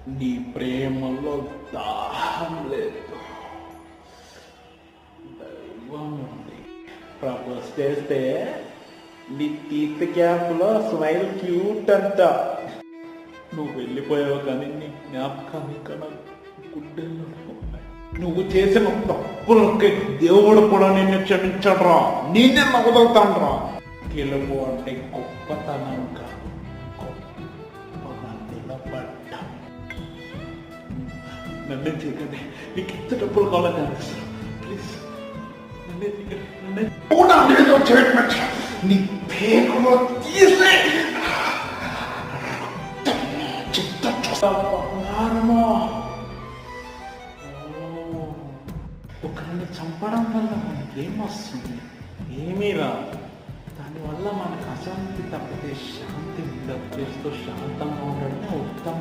నీ ప్రేమలో దాహం లేదు, దైవం ఉంది. ప్రపోజ్ చేస్తే నీ తీర్థ క్యాప్లో స్మైల్ క్యూట్ అంట. నువ్వు వెళ్ళిపోయావు కానీ నీ జ్ఞాపకాలు ఇక్కడ గుడ్డెల్లో ఉన్నాయి. నువ్వు చేసిన తప్పులకి దేవుడు కూడా నిన్ను క్షమించడరా, నేనే వదులుతాను. గెలుపు అంటే గొప్పతనం కాదు, గొప్పగా నిలబడ్డం. నన్నే చేయకండి, నీకు ఎంత డబ్బులు కావాలని అనిపిస్తాను. ప్లీజ్ నన్నే చేయకండి, నన్నే కూడా లేదో చేయట్మెంట్ నీ పేగులో తీసే బంగారమో. ఒకరిని చంపడం వల్ల మనకి ఏమొస్తుంది? ఏమీ రాదు. దానివల్ల మనకు అశాంతి తప్పితే శాంతి ఉండదు. చేస్తూ శాంతంగా ఉండడం